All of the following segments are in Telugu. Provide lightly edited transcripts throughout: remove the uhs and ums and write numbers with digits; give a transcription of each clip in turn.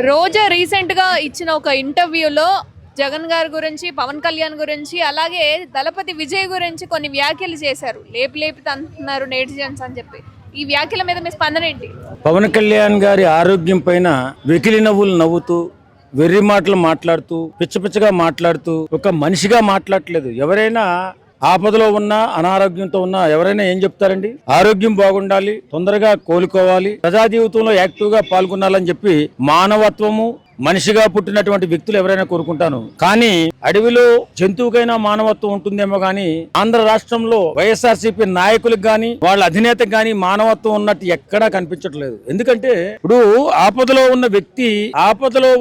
రోజా రీసెంట్ గా ఇచ్చిన ఒక ఇంటర్వ్యూలో జగన్ గారి గురించి, పవన్ కళ్యాణ్ గురించి, అలాగే దళపతి విజయ్ గురించి కొన్ని వ్యాఖ్యలు చేశారు. లేపి లేపి తంటున్నారు నెటిజన్స్ అని చెప్పి. ఈ వ్యాఖ్యల మీద మీ స్పందన ఏంటి? పవన్ కళ్యాణ్ గారి ఆరోగ్యం పైన వెకిలి నవ్వులు నవ్వుతూ, వెర్రి మాటలు మాట్లాడుతూ, పిచ్చపిచ్చగా మాట్లాడుతూ, ఒక మనిషిగా మాట్లాడట్లేదు. ఎవరైనా ఆపదలో ఉన్నా, అనారోగ్యంతో ఉన్నా ఎవరైనా ఏం చెప్తారండి? ఆరోగ్యం బాగుండాలి, తొందరగా కోలుకోవాలి, ప్రజా జీవితంలో యాక్టివ్ గా పాల్గొనాలని చెప్పి మానవత్వము, మనిషిగా పుట్టినటువంటి వ్యక్తులు ఎవరైనా కోరుకుంటాను. కానీ అడవిలో జంతువుకైనా మానవత్వం ఉంటుందేమో గానీ ఆంధ్ర రాష్ట్రంలో వైఎస్ఆర్సీపీ నాయకులకు గాని వాళ్ళ అధినేతకు గాని మానవత్వం ఉన్నట్టు ఎక్కడా కనిపించట్లేదు. ఎందుకంటే ఇప్పుడు ఆపదలో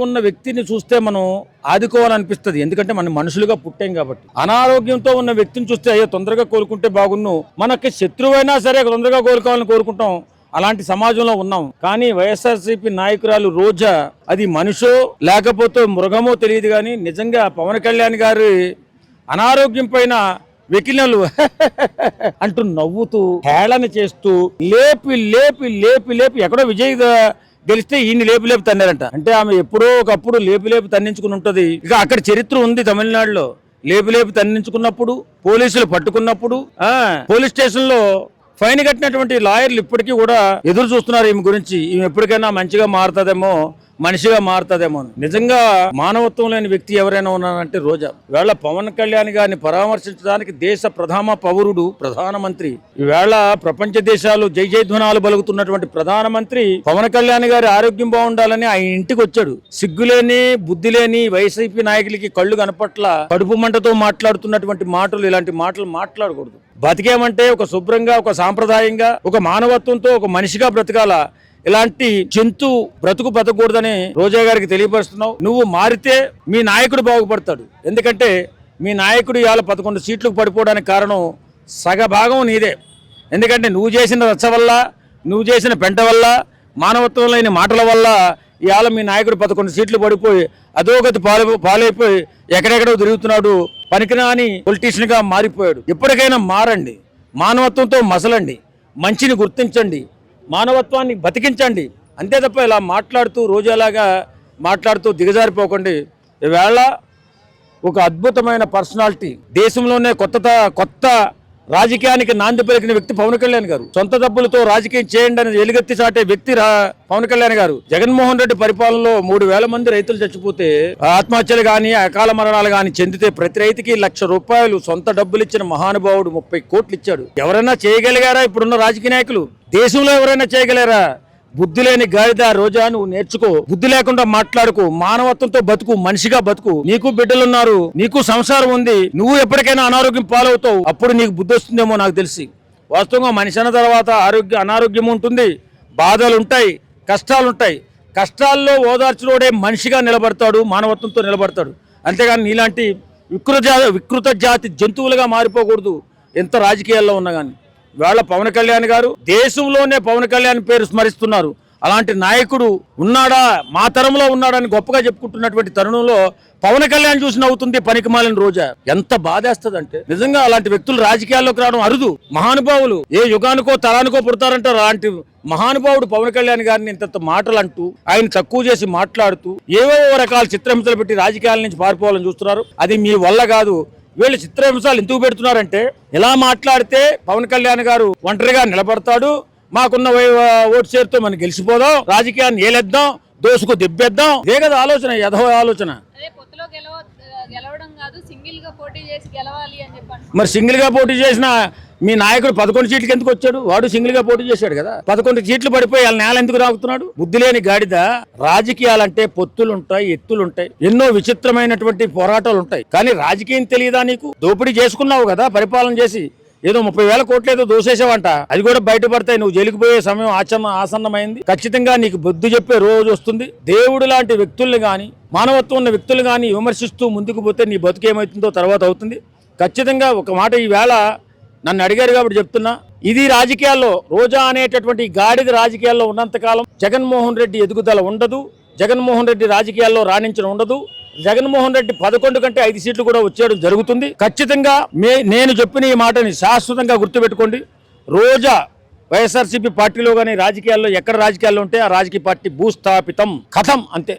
ఉన్న వ్యక్తిని చూస్తే మనం ఆదుకోవాలనిపిస్తుంది. ఎందుకంటే మనం మనుషులుగా పుట్టాం కాబట్టి. అనారోగ్యంతో ఉన్న వ్యక్తిని చూస్తే అయ్యో తొందరగా కోలుకుంటే బాగున్ను, మనకి శత్రువైనా సరే తొందరగా కోలుకోవాలని కోరుకుంటాం. అలాంటి సమాజంలో ఉన్నాం. కానీ వైఎస్ఆర్సీపీ నాయకురాలు రోజా అది మనిషో లేకపోతే మృగమో తెలియదు, కానీ నిజంగా పవన్ కళ్యాణ్ గారి అనారోగ్యం పైన వెకిలలు అంటూ నవ్వుతూ, హేళన చేస్తూ, లేపి లేపి లేపి లేపి ఎక్కడో విజయ్ గెలిస్తే ఈయన్ని లేపి లేపి తన్నారంట. అంటే ఆమె ఎప్పుడో ఒకప్పుడు లేపి లేపి తన్నించుకుని ఉంటది. ఇక అక్కడ చరిత్ర ఉంది తమిళనాడులో. లేపి లేపి తన్నించుకున్నప్పుడు, పోలీసులు పట్టుకున్నప్పుడు, పోలీస్ స్టేషన్ లో ఫైన్ కట్టినటువంటి లాయర్లు ఇప్పటికీ కూడా ఎదురు చూస్తున్నారు ఈమె గురించి. ఈమె ఎప్పటికైనా మంచిగా మారుతుందేమో, మనిషిగా మారుతుందేమో. నిజంగా మానవత్వం లేని వ్యక్తి ఎవరైనా ఉన్నారంటే రోజా. ఈవేళ పవన్ కళ్యాణ్ గారిని పరామర్శించడానికి దేశ ప్రథమ పౌరుడు ప్రధానమంత్రి, ఈవేళ ప్రపంచ దేశాలు జై జయధ్వనాలు పలుకుతున్నటువంటి ప్రధానమంత్రి పవన్ కళ్యాణ్ గారి ఆరోగ్యం బాగుండాలని ఆయన ఇంటికి వచ్చాడు. సిగ్గులేని, బుద్ధి లేని వైసీపీ నాయకులకి కళ్ళు కనపట్ల కడుపు మంటతో మాట్లాడుతున్నటువంటి మాటలు, ఇలాంటి మాటలు మాట్లాడకూడదు. బతికేమంటే ఒక శుభ్రంగా, ఒక సాంప్రదాయంగా, ఒక మానవత్వంతో, ఒక మనిషిగా బ్రతకాల. ఇలాంటి జంతు బ్రతుకు బతకూడదని రోజా గారికి తెలియపరుస్తున్నావు. నువ్వు మారితే మీ నాయకుడు బాగుపడతాడు. ఎందుకంటే మీ నాయకుడు ఇవాళ 11 సీట్లకు పడిపోవడానికి కారణం సగభాగం నీదే. ఎందుకంటే నువ్వు చేసిన రచ్చ వల్ల, నువ్వు చేసిన పెంట వల్ల, మానవత్వం లేని మాటల వల్ల ఇవాళ మీ నాయకుడు 11 సీట్లు పడిపోయి అధోగతి పాలైపోయి ఎక్కడెక్కడో తిరుగుతున్నాడు. పనికిరాని పొలిటీషియన్ గా మారిపోయాడు. ఎప్పటికైనా మారండి, మానవత్వంతో మసలండి, మంచిని గుర్తించండి, మానవత్వాన్ని బతికించండి. అంతే తప్ప ఇలా మాట్లాడుతూ, రోజాలాగా మాట్లాడుతూ దిగజారిపోకండి. ఈవేళ ఒక అద్భుతమైన పర్సనాలిటీ, దేశంలోనే కొత్త రాజకీయానికి నాంది పలికిన వ్యక్తి పవన్ కళ్యాణ్ గారు. సొంత డబ్బులతో రాజకీయం చేయండి అని ఎలుగెత్తి చాటే వ్యక్తి పవన్ కళ్యాణ్ గారు. జగన్మోహన్ రెడ్డి పరిపాలనలో 3,000 మంది రైతులు చచ్చిపోతే, ఆత్మహత్యలు గాని, అకాల మరణాలు గాని చెందితే ప్రతి రైతుకి ₹1,00,000 సొంత డబ్బులు ఇచ్చిన మహానుభావుడు 30 కోట్లు ఇచ్చాడు. ఎవరైనా చేయగలిగారా? ఇప్పుడున్న రాజకీయ నాయకులు దేశంలో ఎవరైనా చేయగలరా? బుద్ధి లేని గాడిద రోజా, నువ్వు నేర్చుకో. బుద్ధి లేకుండా మాట్లాడుకో, మానవత్వంతో బతుకు, మనిషిగా బతుకు. నీకు బిడ్డలున్నారు, నీకు సంసారం ఉంది. నువ్వు ఎప్పటికైనా అనారోగ్యం పాలవుతావు. అప్పుడు నీకు బుద్ధి వస్తుందేమో నాకు తెలిసి. వాస్తవంగా మనిషి అన్న తర్వాత అనారోగ్యం ఉంటుంది, బాధలు ఉంటాయి, కష్టాలు ఉంటాయి. కష్టాల్లో ఓదార్చులోడే మనిషిగా నిలబడతాడు, మానవత్వంతో నిలబడతాడు. అంతేగాని నీలాంటి వికృత జాతి జంతువులుగా మారిపోకూడదు ఎంత రాజకీయాల్లో ఉన్నా కానీ. వాళ్ళ పవన్ కళ్యాణ్ గారు దేశంలోనే పవన్ కళ్యాణ్ పేరు స్మరిస్తున్నారు. అలాంటి నాయకుడు ఉన్నాడా, మా తరంలో ఉన్నాడని గొప్పగా చెప్పుకుంటున్నటువంటి తరుణంలో పవన్ కళ్యాణ్ చూసి నవ్వుతుంది పనికిమాలిన రోజా. ఎంత బాధేస్తుంది అంటే, నిజంగా అలాంటి వ్యక్తులు రాజకీయాల్లోకి రావడం అరుదు. మహానుభావులు ఏ యుగానికో తరానికో పుడతారంటారు. అలాంటి మహానుభావుడు పవన్ కళ్యాణ్ గారిని ఇంత మాటలు అంటూ, ఆయన తక్కువ చేసి మాట్లాడుతూ, ఏవో రకాల చిత్రహింసలు పెట్టి రాజకీయాల నుంచి పారిపోవాలని చూస్తున్నారు. అది మీ వల్ల కాదు. వీళ్ళు చిత్రహింసలు ఎందుకు పెడుతున్నారంటే, ఇలా మాట్లాడితే పవన్ కళ్యాణ్ గారు ఒంటరిగా నిలబడతాడు, మాకున్న ఓటు షేర్తో మనం గెలిచిపోదాం, రాజకీయాన్ని ఏలేద్దాం, దోసుకు దెబ్బేద్దాం. ఇదే కదా ఆలోచన, యథో ఆలోచన. మరి సింగిల్ గా పోటీ చేసిన మీ నాయకుడు 11 సీట్లకి ఎందుకు వచ్చాడు? వాడు సింగిల్ గా పోటీ చేశాడు కదా. 11 సీట్లు పడిపోయి వాళ్ళ నేల ఎందుకు రాకుతున్నాడు? బుద్ధి లేని గాడిద. రాజకీయాలంటే పొత్తులుంటాయి, ఎత్తులుంటాయి, ఎన్నో విచిత్రమైనటువంటి పోరాటాలు ఉంటాయి. కానీ రాజకీయం తెలియదా నీకు? దోపిడీ చేసుకున్నావు కదా పరిపాలన చేసి. ఏదో 30,000 కోట్లు ఏదో దోసేసావంట. అది కూడా బయటపడతాయి. నువ్వు జైలుకు పోయే సమయం ఆసన్నమైంది. ఖచ్చితంగా నీకు బుద్ధి చెప్పే రోజు వస్తుంది. దేవుడు లాంటి వ్యక్తుల్ని గాని, మానవత్వం ఉన్న వ్యక్తులు గాని విమర్శిస్తూ ముందుకు పోతే నీ బతుకేమవుతుందో తర్వాత అవుతుంది. ఖచ్చితంగా ఒక మాట ఈవేళ నన్ను అడిగారు కాబట్టి చెప్తున్నా. ఇది రాజకీయాల్లో రోజా అనేటటువంటి గాడిద రాజకీయాల్లో ఉన్నంతకాలం జగన్మోహన్ రెడ్డి ఎదుగుదల ఉండదు, జగన్మోహన్ రెడ్డి రాజకీయాల్లో రాణించడం ఉండదు. జగన్మోహన్ రెడ్డి 11 కంటే 5 సీట్లు కూడా వచ్చేయడం జరుగుతుంది. ఖచ్చితంగా నేను చెప్పిన ఈ మాటని శాశ్వతంగా గుర్తుపెట్టుకోండి. రోజా వైఎస్ఆర్సీపీ పార్టీలో కానీ రాజకీయాల్లో ఎక్కడ రాజకీయాల్లో ఉంటే ఆ రాజకీయ పార్టీ భూస్థాపితం కథం అంతే.